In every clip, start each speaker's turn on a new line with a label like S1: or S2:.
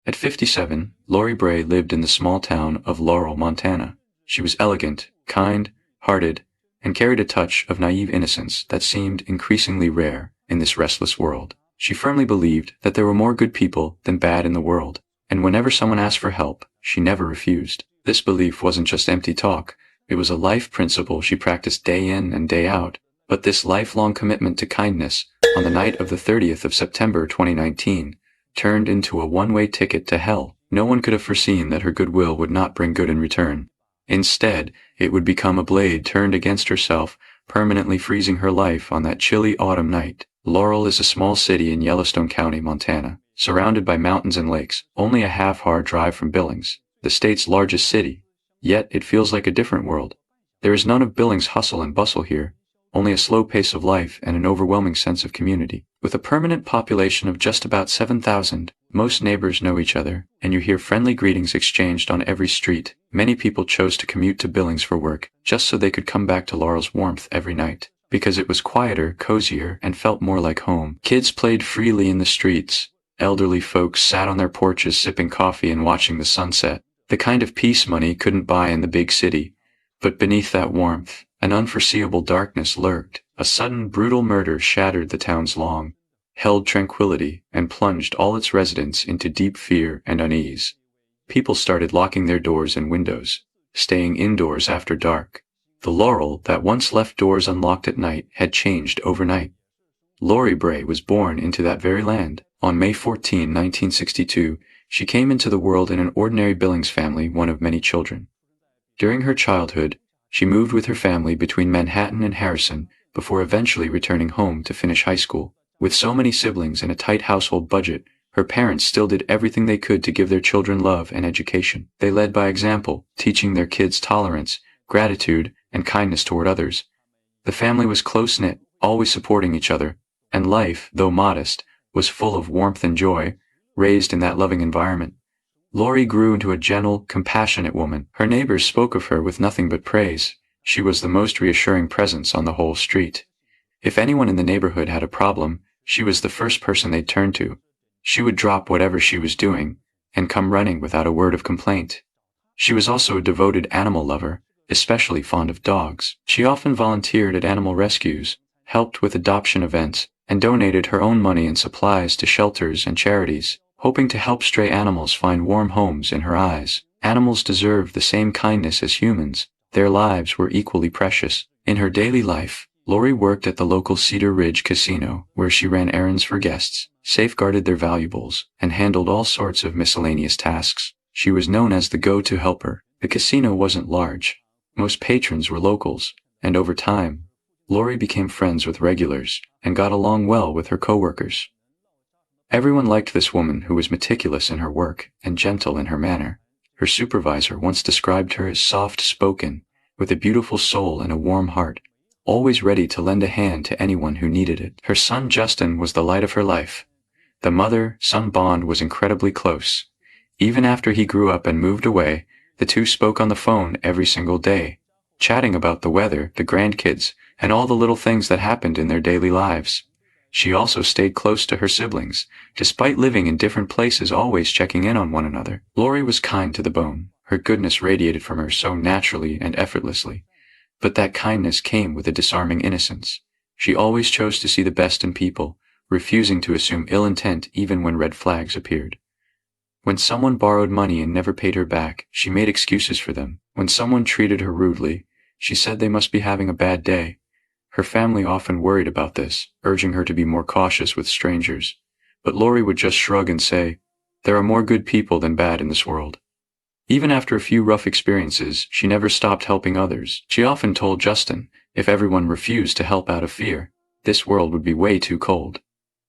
S1: At 57, Lori Bray lived in the small town of Laurel, Montana. She was elegant, kind, hearted, and carried a touch of naive innocence that seemed increasingly rare in this restless world. She firmly believed that there were more good people than bad in the world, and whenever someone asked for help, she never refused. This belief wasn't just empty talk, it was a life principle she practiced day in and day out. But this lifelong commitment to kindness, on the night of the 30th of September 2019, turned into a one-way ticket to hell. No one could have foreseen that her goodwill would not bring good in return. Instead, it would become a blade turned against herself, permanently freezing her life on that chilly autumn night. Laurel is a small city in Yellowstone County, Montana, surrounded by mountains and lakes, only a half-hour drive from Billings, the state's largest city. Yet it feels like a different world. There is none of Billings' hustle and bustle here, only a slow pace of life and an overwhelming sense of community. With a permanent population of just about 7,000, most neighbors know each other, and you hear friendly greetings exchanged on every street. Many people chose to commute to Billings for work, just so they could come back to Laurel's warmth every night, because it was quieter, cozier, and felt more like home. Kids played freely in the streets. Elderly folks sat on their porches sipping coffee and watching the sunset, the kind of peace money couldn't buy in the big city. But beneath that warmth, an unforeseeable darkness lurked. A sudden brutal murder shattered the town's long-held tranquility and plunged all its residents into deep fear and unease. People started locking their doors and windows, staying indoors after dark. The Laurel that once left doors unlocked at night had changed overnight. Lori Bray was born into that very land. On May 14, 1962, she came into the world in an ordinary Billings family, one of many children. During her childhood, she moved with her family between Manhattan and Harrison before eventually returning home to finish high school. With so many siblings and a tight household budget, her parents still did everything they could to give their children love and education. They led by example, teaching their kids tolerance, gratitude, and kindness toward others. The family was close-knit, always supporting each other, and life, though modest, was full of warmth and joy, raised in that loving environment. Lori grew into a gentle, compassionate woman. Her neighbors spoke of her with nothing but praise. She was the most reassuring presence on the whole street. If anyone in the neighborhood had a problem, she was the first person they'd turn to. She would drop whatever she was doing and come running without a word of complaint. She was also a devoted animal lover, especially fond of dogs. She often volunteered at animal rescues, helped with adoption events, and donated her own money and supplies to shelters and charities, hoping to help stray animals find warm homes. In her eyes, animals deserved the same kindness as humans. Their lives were equally precious. In her daily life, Lori worked at the local Cedar Ridge Casino, where she ran errands for guests, safeguarded their valuables, and handled all sorts of miscellaneous tasks. She was known as the go-to helper. The casino wasn't large. Most patrons were locals, and over time, Lori became friends with regulars and got along well with her coworkers. Everyone liked this woman who was meticulous in her work and gentle in her manner. Her supervisor once described her as soft-spoken, with a beautiful soul and a warm heart, always ready to lend a hand to anyone who needed it. Her son Justin was the light of her life. The mother-son bond was incredibly close. Even after he grew up and moved away, the two spoke on the phone every single day, chatting about the weather, the grandkids, and all the little things that happened in their daily lives. She also stayed close to her siblings, despite living in different places, always checking in on one another. Lori was kind to the bone. Her goodness radiated from her so naturally and effortlessly. But that kindness came with a disarming innocence. She always chose to see the best in people, refusing to assume ill intent even when red flags appeared. When someone borrowed money and never paid her back, she made excuses for them. When someone treated her rudely, she said they must be having a bad day. Her family often worried about this, urging her to be more cautious with strangers. But Lori would just shrug and say, "There are more good people than bad in this world." Even after a few rough experiences, she never stopped helping others. She often told Justin, if everyone refused to help out of fear, this world would be way too cold.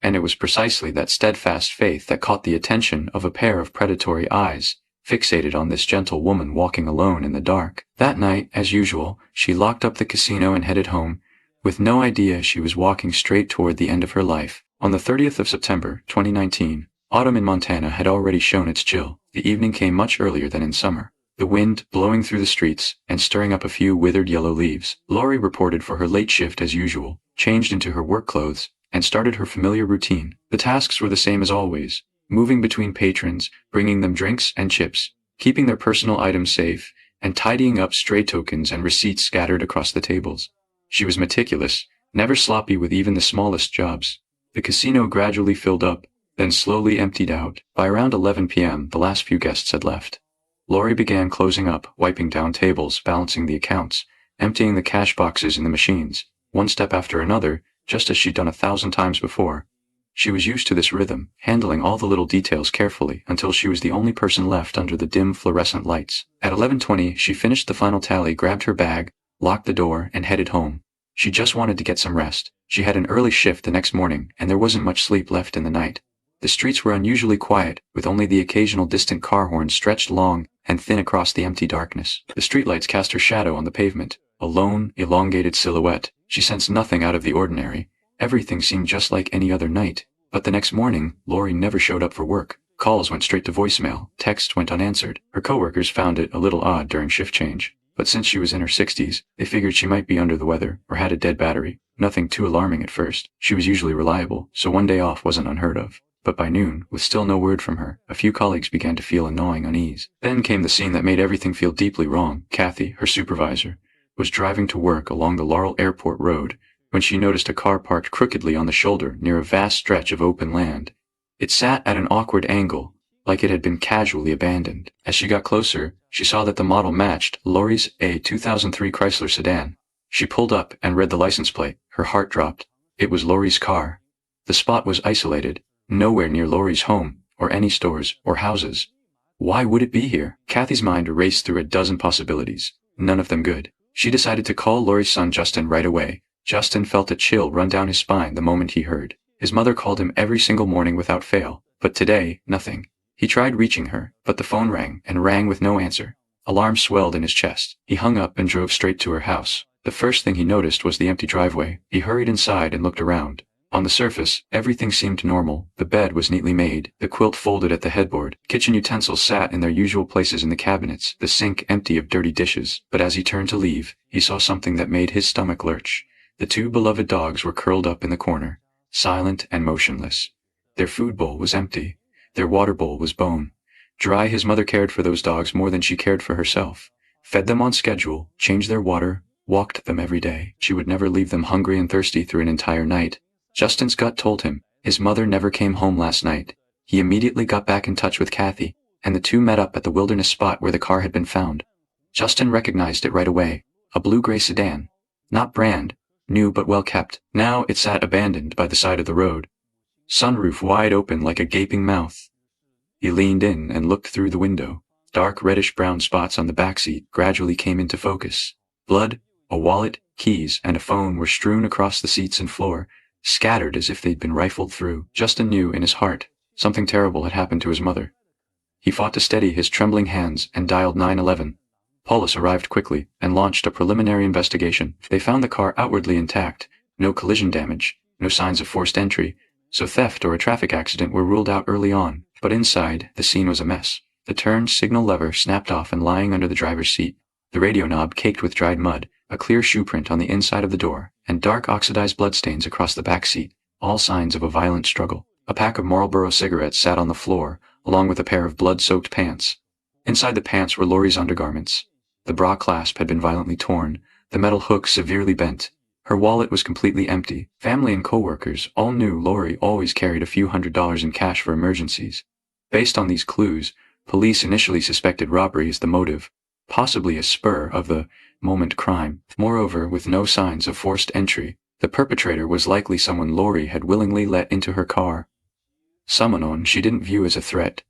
S1: And it was precisely that steadfast faith that caught the attention of a pair of predatory eyes, fixated on this gentle woman walking alone in the dark. That night, as usual, she locked up the casino and headed home, with no idea she was walking straight toward the end of her life. On the 30th of September, 2019, autumn in Montana had already shown its chill. The evening came much earlier than in summer, the wind blowing through the streets and stirring up a few withered yellow leaves. Lori reported for her late shift as usual, changed into her work clothes, and started her familiar routine. The tasks were the same as always: moving between patrons, bringing them drinks and chips, keeping their personal items safe, and tidying up stray tokens and receipts scattered across the tables. She was meticulous, never sloppy with even the smallest jobs. The casino gradually filled up, then slowly emptied out. By around 11 p.m., the last few guests had left. Laurie began closing up, wiping down tables, balancing the accounts, emptying the cash boxes in the machines, one step after another, just as she'd done 1,000 times before. She was used to this rhythm, handling all the little details carefully until she was the only person left under the dim fluorescent lights. At 11:20, she finished the final tally, grabbed her bag, locked the door, and headed home. She just wanted to get some rest. She had an early shift the next morning, and there wasn't much sleep left in the night. The streets were unusually quiet, with only the occasional distant car horn stretched long and thin across the empty darkness. The streetlights cast her shadow on the pavement, a lone, elongated silhouette. She sensed nothing out of the ordinary. Everything seemed just like any other night. But the next morning, Laurie never showed up for work. Calls went straight to voicemail, texts went unanswered. Her coworkers found it a little odd during shift change, but since she was in her 60s, they figured she might be under the weather or had a dead battery. Nothing too alarming at first. She was usually reliable, so one day off wasn't unheard of. But by noon, with still no word from her, a few colleagues began to feel a gnawing unease. Then came the scene that made everything feel deeply wrong. Kathy, her supervisor, was driving to work along the Laurel Airport Road when she noticed a car parked crookedly on the shoulder near a vast stretch of open land. It sat at an awkward angle, like it had been casually abandoned. As she got closer, she saw that the model matched Laurie's a 2003 Chrysler sedan. She pulled up and read the license plate. Her heart dropped. It was Laurie's car. The spot was isolated, nowhere near Laurie's home, or any stores or houses. Why would it be here? Kathy's mind raced through a dozen possibilities, none of them good. She decided to call Laurie's son Justin right away. Justin felt a chill run down his spine the moment he heard. His mother called him every single morning without fail, but today, nothing. He tried reaching her, but the phone rang and rang with no answer. Alarm swelled in his chest. He hung up and drove straight to her house. The first thing he noticed was the empty driveway. He hurried inside and looked around. On the surface, everything seemed normal. The bed was neatly made, the quilt folded at the headboard, kitchen utensils sat in their usual places in the cabinets, the sink empty of dirty dishes. But as he turned to leave, he saw something that made his stomach lurch. The two beloved dogs were curled up in the corner, silent and motionless. Their food bowl was empty. Their water bowl was bone. Dry, his mother cared for those dogs more than she cared for herself. Fed them on schedule, changed their water, walked them every day. She would never leave them hungry and thirsty through an entire night. Justin's gut told him his mother never came home last night. He immediately got back in touch with Kathy, and the two met up at the wilderness spot where the car had been found. Justin recognized it right away. A blue-gray sedan. Not brand. New but well kept. Now it sat abandoned by the side of the road, sunroof wide open like a gaping mouth. He leaned in and looked through the window. Dark reddish-brown spots on the backseat gradually came into focus. Blood, a wallet, keys, and a phone were strewn across the seats and floor, scattered as if they'd been rifled through. Justin knew in his heart something terrible had happened to his mother. He fought to steady his trembling hands and dialed 911. Police arrived quickly and launched a preliminary investigation. They found the car outwardly intact, no collision damage, no signs of forced entry, so theft or a traffic accident were ruled out early on. But inside, the scene was a mess. The turn signal lever snapped off and lying under the driver's seat, the radio knob caked with dried mud, a clear shoe print on the inside of the door, and dark oxidized bloodstains across the back seat, all signs of a violent struggle. A pack of Marlboro cigarettes sat on the floor, along with a pair of blood-soaked pants. Inside the pants were Laurie's undergarments. The bra clasp had been violently torn, the metal hook severely bent. Her wallet was completely empty. Family and coworkers all knew Laurie always carried a few $100s in cash for emergencies. Based on these clues, police initially suspected robbery as the motive, possibly a spur of the moment crime. Moreover, with no signs of forced entry, the perpetrator was likely someone Laurie had willingly let into her car. Someone she didn't view as a threat.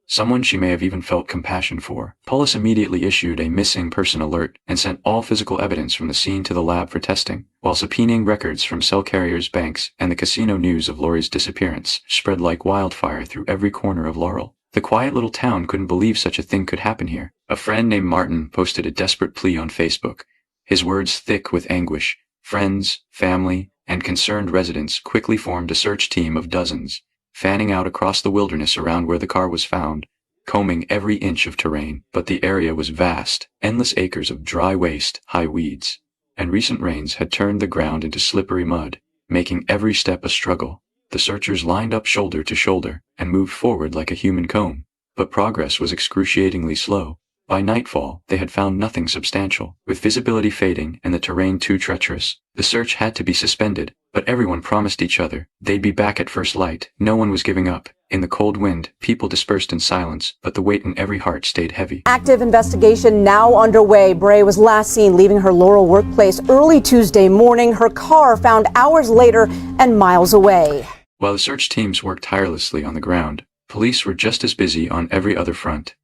S1: Someone she may have even felt compassion for. Police immediately issued a missing person alert and sent all physical evidence from the scene to the lab for testing, while subpoenaing records from cell carriers, banks, and the casino. News of Laurie's disappearance spread like wildfire through every corner of Laurel. The quiet little town couldn't believe such a thing could happen here. A friend named Martin posted a desperate plea on Facebook, his words thick with anguish. Friends, family, and concerned residents quickly formed a search team of dozens, fanning out across the wilderness around where the car was found, combing every inch of terrain. But the area was vast, endless acres of dry waste, high weeds, and recent rains had turned the ground into slippery mud, making every step a struggle. The searchers lined up shoulder to shoulder and moved forward like a human comb. But progress was excruciatingly slow. By nightfall, they had found nothing substantial. With visibility fading and the terrain too treacherous, the search had to be suspended, but everyone promised each other they'd be back at first light. No one was giving up. In the cold wind, people dispersed in silence, but the weight in every heart stayed heavy.
S2: Active investigation now underway. Bray was last seen leaving her Laurel workplace early Tuesday morning. Her car found hours later and miles away.
S1: While the search teams worked tirelessly on the ground, police were just as busy on every other front.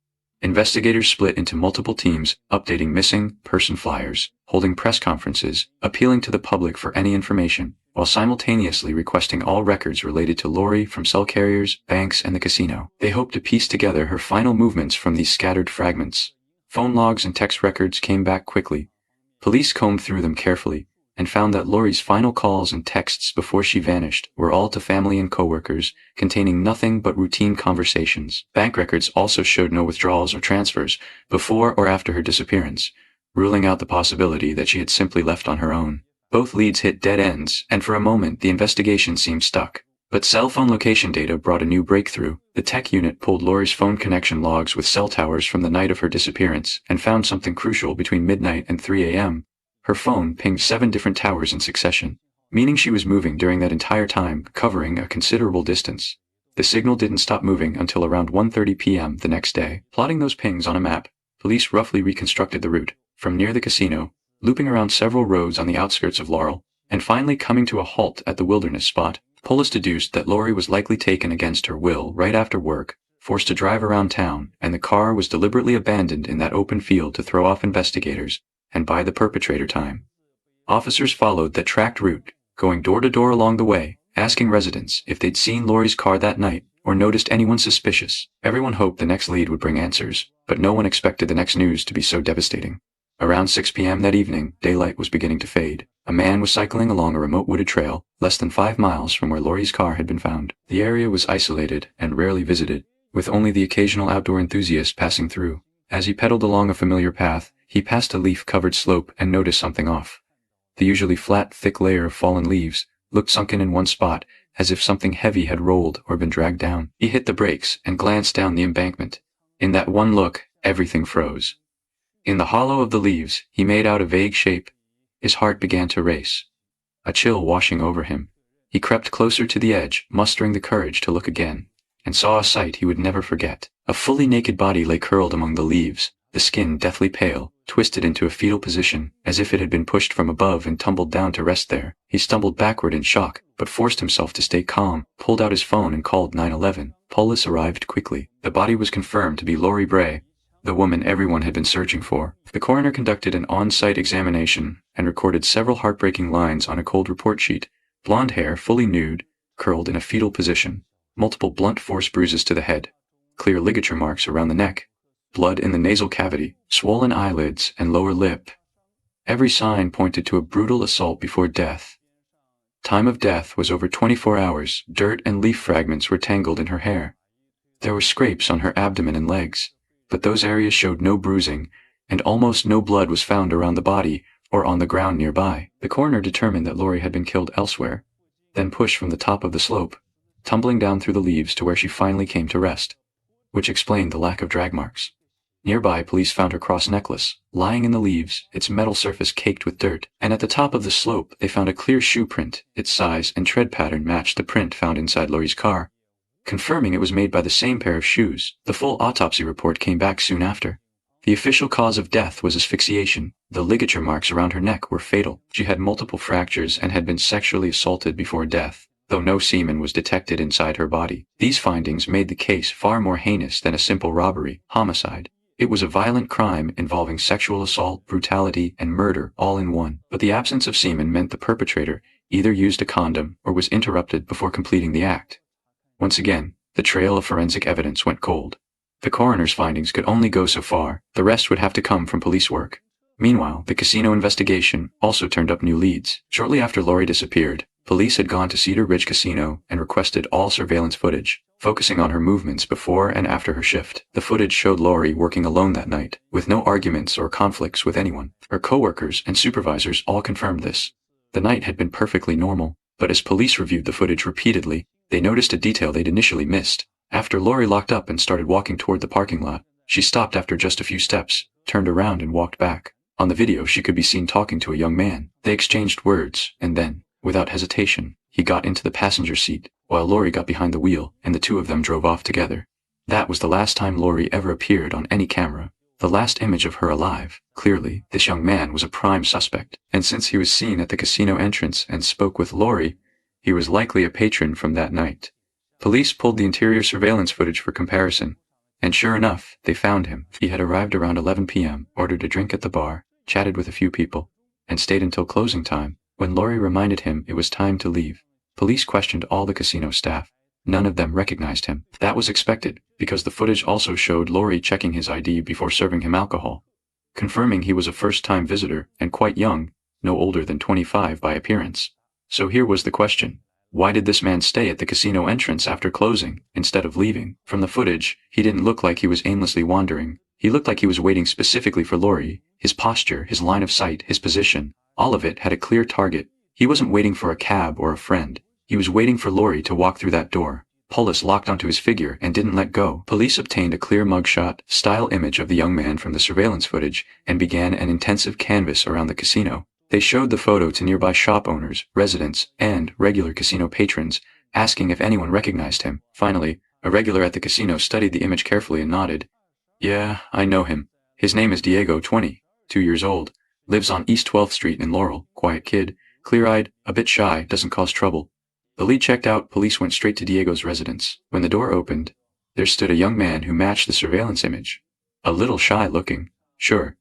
S1: Investigators split into multiple teams, updating missing person flyers, holding press conferences, appealing to the public for any information, while simultaneously requesting all records related to Lori from cell carriers, banks, and the casino. They hoped to piece together her final movements from these scattered fragments. Phone logs and text records came back quickly. Police combed through them carefully, and found that Lori's final calls and texts before she vanished were all to family and coworkers, containing nothing but routine conversations. Bank records also showed no withdrawals or transfers before or after her disappearance, ruling out the possibility that she had simply left on her own. Both leads hit dead ends, and for a moment the investigation seemed stuck. But cell phone location data brought a new breakthrough. The tech unit pulled Lori's phone connection logs with cell towers from the night of her disappearance and found something crucial between midnight and 3 a.m. Her phone pinged 7 different towers in succession, meaning she was moving during that entire time, covering a considerable distance. The signal didn't stop moving until around 1:30 p.m. the next day. Plotting those pings on a map, police roughly reconstructed the route, from near the casino, looping around several roads on the outskirts of Laurel, and finally coming to a halt at the wilderness spot. Police deduced that Lori was likely taken against her will right after work, forced to drive around town, and the car was deliberately abandoned in that open field to throw off investigators and buy the perpetrator time. Officers followed that tracked route, going door to door along the way, asking residents if they'd seen Lori's car that night or noticed anyone suspicious. Everyone hoped the next lead would bring answers, but no one expected the next news to be so devastating. Around 6 p.m. that evening, daylight was beginning to fade. A man was cycling along a remote wooded trail, less than 5 miles from where Lori's car had been found. The area was isolated and rarely visited, with only the occasional outdoor enthusiast passing through. As he pedaled along a familiar path, he passed a leaf-covered slope and noticed something off. The usually flat, thick layer of fallen leaves looked sunken in one spot, as if something heavy had rolled or been dragged down. He hit the brakes and glanced down the embankment. In that one look, everything froze. In the hollow of the leaves, he made out a vague shape. His heart began to race, a chill washing over him. He crept closer to the edge, mustering the courage to look again, and saw a sight he would never forget. A fully naked body lay curled among the leaves, the skin deathly pale, twisted into a fetal position, as if it had been pushed from above and tumbled down to rest there. He stumbled backward in shock, but forced himself to stay calm, pulled out his phone and called 911. Police arrived quickly. The body was confirmed to be Lori Bray, the woman everyone had been searching for. The coroner conducted an on-site examination and recorded several heartbreaking lines on a cold report sheet. Blonde hair, fully nude, curled in a fetal position. Multiple blunt force bruises to the head. Clear ligature marks around the neck. Blood in the nasal cavity, swollen eyelids and lower lip. Every sign pointed to a brutal assault before death. Time of death was over 24 hours. Dirt and leaf fragments were tangled in her hair. There were scrapes on her abdomen and legs, but those areas showed no bruising, and almost no blood was found around the body or on the ground nearby. The coroner determined that Lori had been killed elsewhere, then pushed from the top of the slope, tumbling down through the leaves to where she finally came to rest, which explained the lack of drag marks. Nearby, police found her cross necklace, lying in the leaves, its metal surface caked with dirt, and at the top of the slope they found a clear shoe print. Its size and tread pattern matched the print found inside Lori's car, confirming it was made by the same pair of shoes. The full autopsy report came back soon after. The official cause of death was asphyxiation. The ligature marks around her neck were fatal. She had multiple fractures and had been sexually assaulted before death, though no semen was detected inside her body. These findings made the case far more heinous than a simple robbery, homicide. It was a violent crime involving sexual assault, brutality, and murder all in one. But the absence of semen meant the perpetrator either used a condom or was interrupted before completing the act. Once again, the trail of forensic evidence went cold. The coroner's findings could only go so far. The rest would have to come from police work. Meanwhile, the casino investigation also turned up new leads. Shortly after Lori disappeared, police had gone to Cedar Ridge Casino and requested all surveillance footage, focusing on her movements before and after her shift. The footage showed Lori working alone that night, with no arguments or conflicts with anyone. Her coworkers and supervisors all confirmed this. The night had been perfectly normal, but as police reviewed the footage repeatedly, They noticed a detail they'd initially missed. After Lori locked up and started walking toward the parking lot, she stopped after just a few steps, turned around and walked back. On the video, she could be seen talking to a young man. They exchanged words, and then, without hesitation, he got into the passenger seat, while Lori got behind the wheel, and the two of them drove off together. That was the last time Lori ever appeared on any camera. The last image of her alive. Clearly, this young man was a prime suspect, and since he was seen at the casino entrance and spoke with Lori, he was likely a patron from that night. Police pulled the interior surveillance footage for comparison, and sure enough, they found him. He had arrived around 11 p.m., ordered a drink at the bar, chatted with a few people, and stayed until closing time, when Lori reminded him it was time to leave. Police questioned all the casino staff. None of them recognized him. That was expected, because the footage also showed Lori checking his ID before serving him alcohol, confirming he was a first-time visitor and quite young, no older than 25 by appearance. So here was the question. Why did this man stay at the casino entrance after closing, instead of leaving? From the footage, he didn't look like he was aimlessly wandering. He looked like he was waiting specifically for Lori. His posture, his line of sight, his position, all of it had a clear target. He wasn't waiting for a cab or a friend. He was waiting for Lori to walk through that door. Police locked onto his figure and didn't let go. Police obtained a clear mugshot-style image of the young man from the surveillance footage and began an intensive canvass around the casino. They showed the photo to nearby shop owners, residents, and regular casino patrons, asking if anyone recognized him. Finally, a regular at the casino studied the image carefully and nodded. "Yeah, I know him. His name is Diego, 22 years old. Lives on East 12th Street in Laurel. Quiet kid. Clear-eyed, a bit shy, doesn't cause trouble." The lead checked out, police went straight to Diego's residence. When the door opened, there stood a young man who matched the surveillance image. A little shy-looking, sure,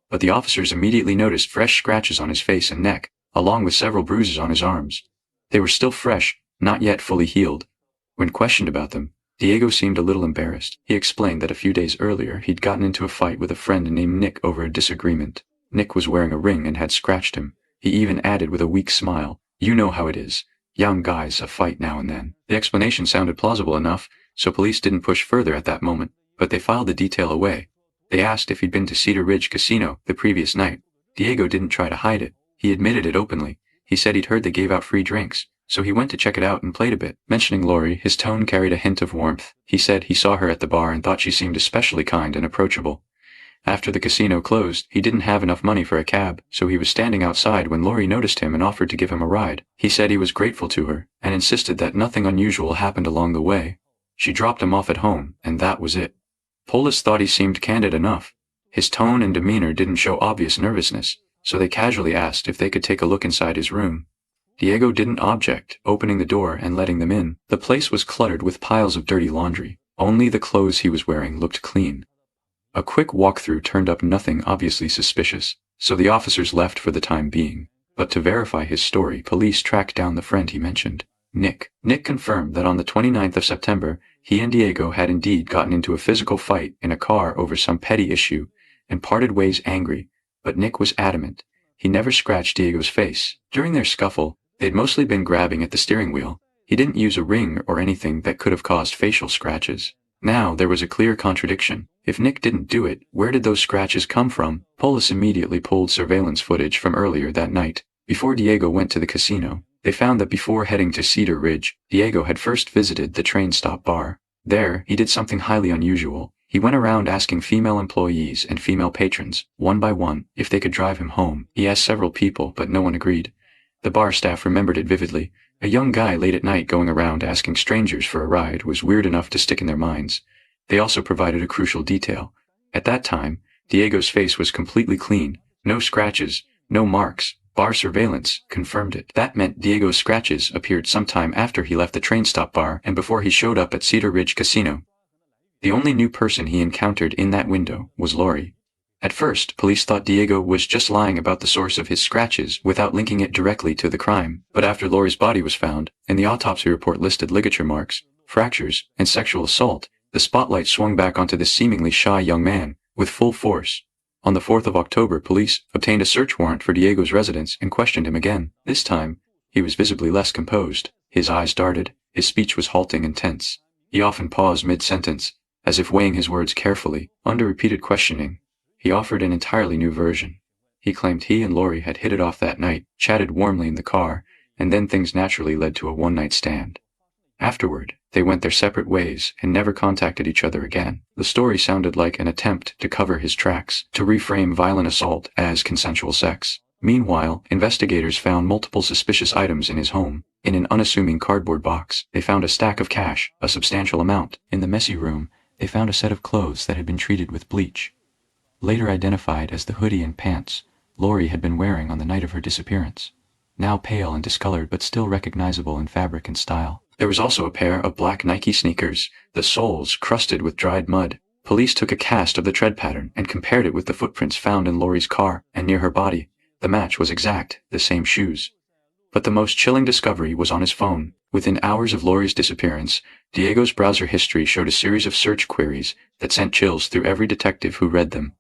S1: but the officers immediately noticed fresh scratches on his face and neck, along with several bruises on his arms. They were still fresh, not yet fully healed. When questioned about them, Diego seemed a little embarrassed. He explained that a few days earlier he'd gotten into a fight with a friend named Nick over a disagreement. Nick was wearing a ring and had scratched him. He even added with a weak smile, "You know how it is. Young guys fight now and then." The explanation sounded plausible enough, so police didn't push further at that moment, but they filed the detail away. They asked if he'd been to Cedar Ridge Casino the previous night. Diego didn't try to hide it. He admitted it openly. He said he'd heard they gave out free drinks, so he went to check it out and played a bit. Mentioning Lori, his tone carried a hint of warmth. He said he saw her at the bar and thought she seemed especially kind and approachable. After the casino closed, he didn't have enough money for a cab, so he was standing outside when Lori noticed him and offered to give him a ride. He said he was grateful to her, and insisted that nothing unusual happened along the way. She dropped him off at home, and that was it. Police thought he seemed candid enough. His tone and demeanor didn't show obvious nervousness, so they casually asked if they could take a look inside his room. Diego didn't object, opening the door and letting them in. The place was cluttered with piles of dirty laundry. Only the clothes he was wearing looked clean. A quick walkthrough turned up nothing obviously suspicious, so the officers left for the time being. But to verify his story, police tracked down the friend he mentioned, Nick. Nick confirmed that on the 29th of September, he and Diego had indeed gotten into a physical fight in a car over some petty issue, and parted ways angry, but Nick was adamant. He never scratched Diego's face. During their scuffle, they'd mostly been grabbing at the steering wheel. He didn't use a ring or anything that could have caused facial scratches. Now there was a clear contradiction. If Nick didn't do it, where did those scratches come from? Police immediately pulled surveillance footage from earlier that night. Before Diego went to the casino, they found that before heading to Cedar Ridge, Diego had first visited the train stop bar. There, he did something highly unusual. He went around asking female employees and female patrons, one by one, if they could drive him home. He asked several people, but no one agreed. The bar staff remembered it vividly. A young guy late at night going around asking strangers for a ride was weird enough to stick in their minds. They also provided a crucial detail. At that time, Diego's face was completely clean. No scratches, no marks. Bar surveillance confirmed it. That meant Diego's scratches appeared sometime after he left the train stop bar and before he showed up at Cedar Ridge Casino. The only new person he encountered in that window was Lori. At first, police thought Diego was just lying about the source of his scratches without linking it directly to the crime. But after Lori's body was found, and the autopsy report listed ligature marks, fractures, and sexual assault, the spotlight swung back onto this seemingly shy young man, with full force. On the 4th of October, police obtained a search warrant for Diego's residence and questioned him again. This time, he was visibly less composed. His eyes darted, his speech was halting and tense. He often paused mid-sentence, as if weighing his words carefully. Under repeated questioning, he offered an entirely new version. He claimed he and Lori had hit it off that night, chatted warmly in the car, and then things naturally led to a one-night stand. Afterward, they went their separate ways and never contacted each other again. The story sounded like an attempt to cover his tracks, to reframe violent assault as consensual sex. Meanwhile, investigators found multiple suspicious items in his home. In an unassuming cardboard box, they found a stack of cash, a substantial amount. In the messy room, they found a set of clothes that had been treated with bleach. Later identified as the hoodie and pants Lori had been wearing on the night of her disappearance. Now pale and discolored but still recognizable in fabric and style. There was also a pair of black Nike sneakers, the soles crusted with dried mud. Police took a cast of the tread pattern and compared it with the footprints found in Lori's car and near her body. The match was exact, the same shoes. But the most chilling discovery was on his phone. Within hours of Lori's disappearance, Diego's browser history showed a series of search queries that sent chills through every detective who read them.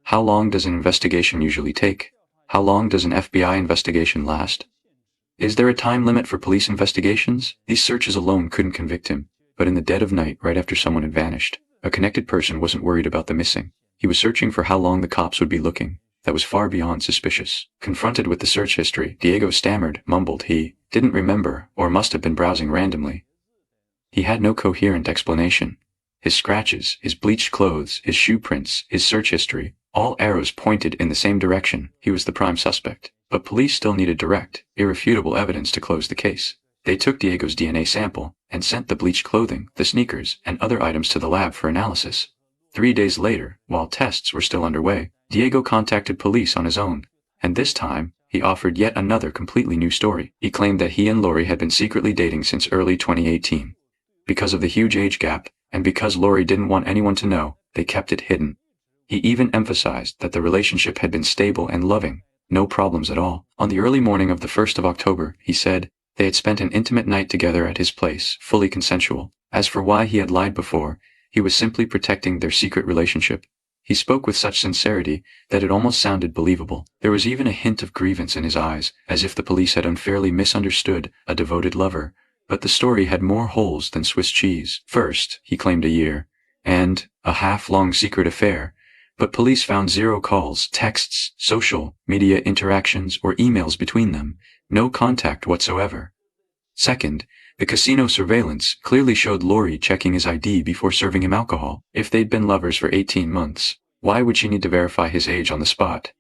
S1: How long does an investigation usually take? How long does an FBI investigation last? Is there a time limit for police investigations? These searches alone couldn't convict him, but in the dead of night right after someone had vanished, a connected person wasn't worried about the missing. He was searching for how long the cops would be looking. That was far beyond suspicious. Confronted with the search history, Diego stammered, mumbled he didn't remember, or must have been browsing randomly. He had no coherent explanation. His scratches, his bleached clothes, his shoe prints, his search history, all arrows pointed in the same direction. He was the prime suspect. But police still needed direct, irrefutable evidence to close the case. They took Diego's DNA sample and sent the bleached clothing, the sneakers, and other items to the lab for analysis. 3 days later, while tests were still underway, Diego contacted police on his own, and this time, he offered yet another completely new story. He claimed that he and Lori had been secretly dating since early 2018. Because of the huge age gap, and because Lori didn't want anyone to know, they kept it hidden. He even emphasized that the relationship had been stable and loving, no problems at all. On the early morning of the 1st of October, he said, they had spent an intimate night together at his place, fully consensual. As for why he had lied before, he was simply protecting their secret relationship. He spoke with such sincerity that it almost sounded believable. There was even a hint of grievance in his eyes, as if the police had unfairly misunderstood a devoted lover. But the story had more holes than Swiss cheese. First, he claimed a year, and a half-long secret affair. But police found 0 calls, texts, social media interactions, or emails between them. No contact whatsoever. Second, the casino surveillance clearly showed Lori checking his ID before serving him alcohol. If they'd been lovers for 18 months, why would she need to verify his age on the spot?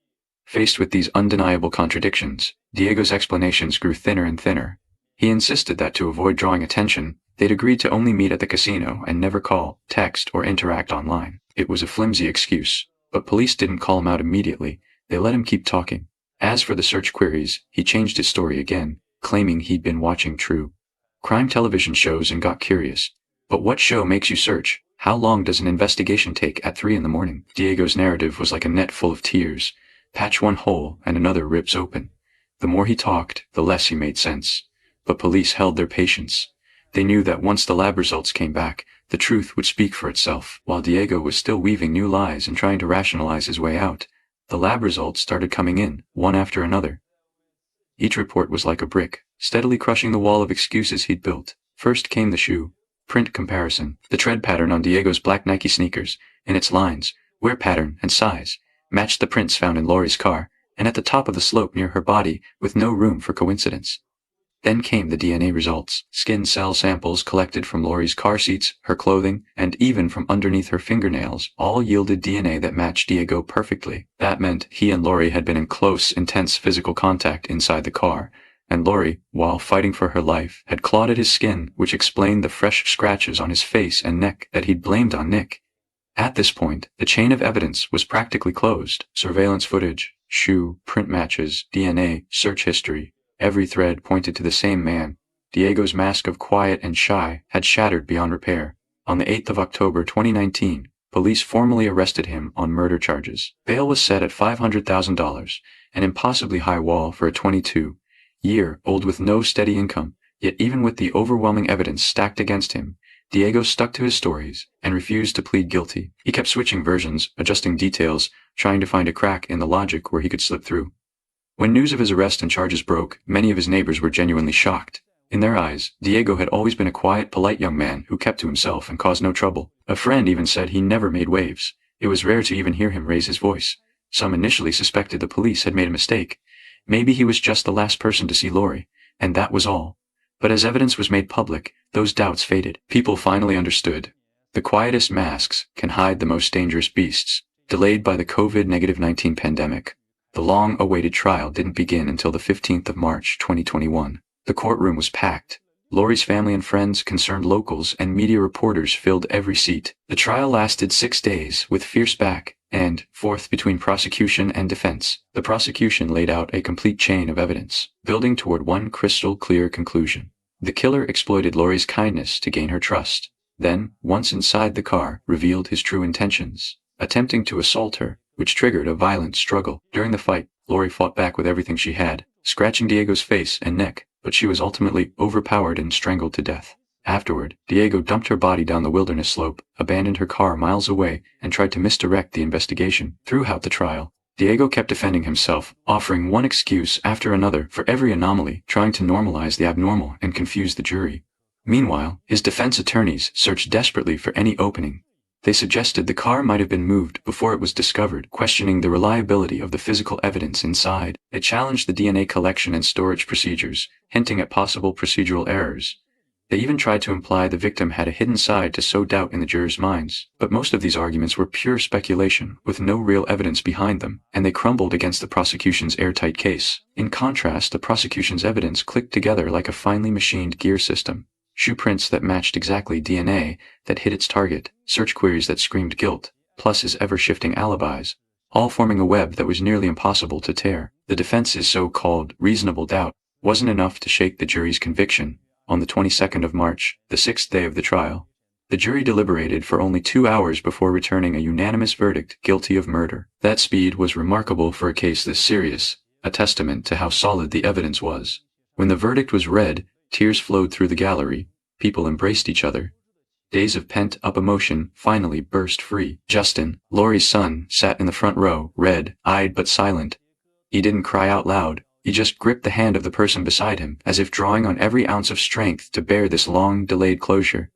S1: Faced with these undeniable contradictions, Diego's explanations grew thinner and thinner. He insisted that to avoid drawing attention, they'd agreed to only meet at the casino and never call, text, or interact online. It was a flimsy excuse, but police didn't call him out immediately. They let him keep talking. As for the search queries, he changed his story again, claiming he'd been watching true crime television shows and got curious. But what show makes you search? How long does an investigation take at 3 in the morning? Diego's narrative was like a net full of tears. Patch one hole and another rips open. The more he talked, the less he made sense. But police held their patience. They knew that once the lab results came back, the truth would speak for itself. While Diego was still weaving new lies and trying to rationalize his way out, the lab results started coming in, one after another. Each report was like a brick, steadily crushing the wall of excuses he'd built. First came the shoe print comparison. The tread pattern on Diego's black Nike sneakers, in its lines, wear pattern, and size, matched the prints found in Lori's car, and at the top of the slope near her body, with no room for coincidence. Then came the DNA results, skin cell samples collected from Lori's car seats, her clothing, and even from underneath her fingernails, all yielded DNA that matched Diego perfectly. That meant he and Lori had been in close, intense physical contact inside the car, and Lori, while fighting for her life, had clawed at his skin, which explained the fresh scratches on his face and neck that he'd blamed on Nick. At this point, the chain of evidence was practically closed. Surveillance footage, shoe, print matches, DNA, search history. Every thread pointed to the same man. Diego's mask of quiet and shy had shattered beyond repair. On the 8th of October 2019, police formally arrested him on murder charges. Bail was set at $500,000, an impossibly high wall for a 22-year-old with no steady income. Yet even with the overwhelming evidence stacked against him, Diego stuck to his stories and refused to plead guilty. He kept switching versions, adjusting details, trying to find a crack in the logic where he could slip through. When news of his arrest and charges broke, many of his neighbors were genuinely shocked. In their eyes, Diego had always been a quiet, polite young man who kept to himself and caused no trouble. A friend even said he never made waves. It was rare to even hear him raise his voice. Some initially suspected the police had made a mistake. Maybe he was just the last person to see Lori, and that was all. But as evidence was made public, those doubts faded. People finally understood. The quietest masks can hide the most dangerous beasts. Delayed by the COVID-19 pandemic, the long-awaited trial didn't begin until the 15th of March, 2021. The courtroom was packed. Lori's family and friends, concerned locals, and media reporters filled every seat. The trial lasted 6 days, with fierce back and forth between prosecution and defense. The prosecution laid out a complete chain of evidence, building toward one crystal-clear conclusion. The killer exploited Lori's kindness to gain her trust. Then, once inside the car, revealed his true intentions, attempting to assault her, which triggered a violent struggle. During the fight, Lori fought back with everything she had, scratching Diego's face and neck, but she was ultimately overpowered and strangled to death. Afterward, Diego dumped her body down the wilderness slope, abandoned her car miles away, and tried to misdirect the investigation. Throughout the trial, Diego kept defending himself, offering one excuse after another for every anomaly, trying to normalize the abnormal and confuse the jury. Meanwhile, his defense attorneys searched desperately for any opening. They suggested the car might have been moved before it was discovered, questioning the reliability of the physical evidence inside. They challenged the DNA collection and storage procedures, hinting at possible procedural errors. They even tried to imply the victim had a hidden side to sow doubt in the jurors' minds. But most of these arguments were pure speculation, with no real evidence behind them, and they crumbled against the prosecution's airtight case. In contrast, the prosecution's evidence clicked together like a finely machined gear system. Shoe prints that matched exactly DNA that hit its target, search queries that screamed guilt, plus his ever-shifting alibis, all forming a web that was nearly impossible to tear. The defense's so-called reasonable doubt wasn't enough to shake the jury's conviction. On the 22nd of March, the 6th day of the trial, the jury deliberated for only 2 hours before returning a unanimous verdict, guilty of murder. That speed was remarkable for a case this serious, a testament to how solid the evidence was. When the verdict was read, tears flowed through the gallery, people embraced each other. Days of pent-up emotion finally burst free. Justin, Lori's son, sat in the front row, red-eyed but silent. He didn't cry out loud. He just gripped the hand of the person beside him, as if drawing on every ounce of strength to bear this long-delayed closure.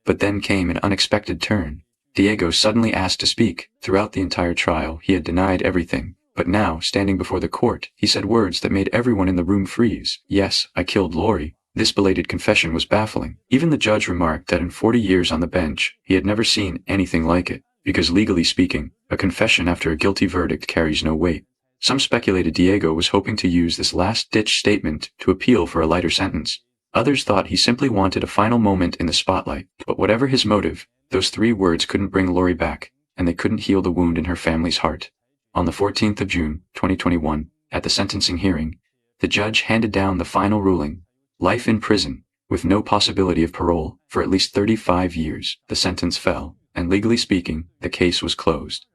S1: But then came an unexpected turn. Diego suddenly asked to speak. Throughout the entire trial, he had denied everything. But now, standing before the court, he said words that made everyone in the room freeze. "Yes, I killed Lori." This belated confession was baffling. Even the judge remarked that in 40 years on the bench, he had never seen anything like it, because legally speaking, a confession after a guilty verdict carries no weight. Some speculated Diego was hoping to use this last-ditch statement to appeal for a lighter sentence. Others thought he simply wanted a final moment in the spotlight. But whatever his motive, those 3 words couldn't bring Lori back, and they couldn't heal the wound in her family's heart. On the 14th of June, 2021, at the sentencing hearing, the judge handed down the final ruling: life in prison, with no possibility of parole, for at least 35 years. The sentence fell, and legally speaking, the case was closed.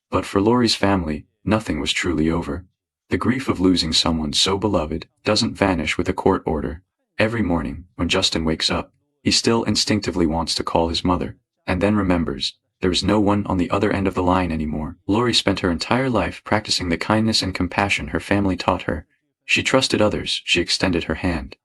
S1: But for Lori's family, nothing was truly over. The grief of losing someone so beloved doesn't vanish with a court order. Every morning, when Justin wakes up, he still instinctively wants to call his mother, and then remembers there is no one on the other end of the line anymore. Lori spent her entire life practicing the kindness and compassion her family taught her. She trusted others, she extended her hand.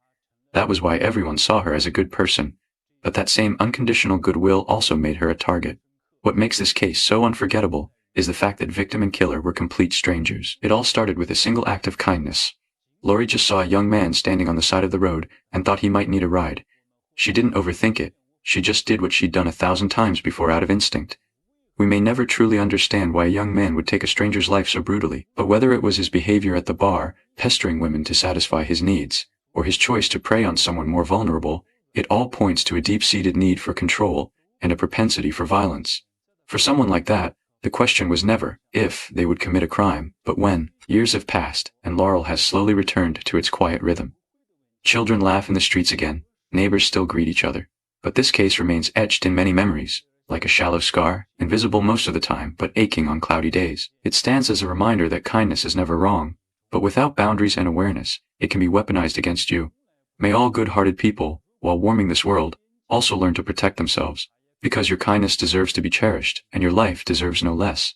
S1: That was why everyone saw her as a good person. But that same unconditional goodwill also made her a target. What makes this case so unforgettable is the fact that victim and killer were complete strangers. It all started with a single act of kindness. Lori just saw a young man standing on the side of the road and thought he might need a ride. She didn't overthink it. She just did what she'd done 1,000 times before out of instinct. We may never truly understand why a young man would take a stranger's life so brutally, but whether it was his behavior at the bar, pestering women to satisfy his needs, or his choice to prey on someone more vulnerable, it all points to a deep-seated need for control and a propensity for violence. For someone like that, the question was never if they would commit a crime, but when. Years have passed, and Laurel has slowly returned to its quiet rhythm. Children laugh in the streets again, neighbors still greet each other. But this case remains etched in many memories, like a shallow scar, invisible most of the time, but aching on cloudy days. It stands as a reminder that kindness is never wrong, but without boundaries and awareness, it can be weaponized against you. May all good-hearted people, while warming this world, also learn to protect themselves, because your kindness deserves to be cherished, and your life deserves no less.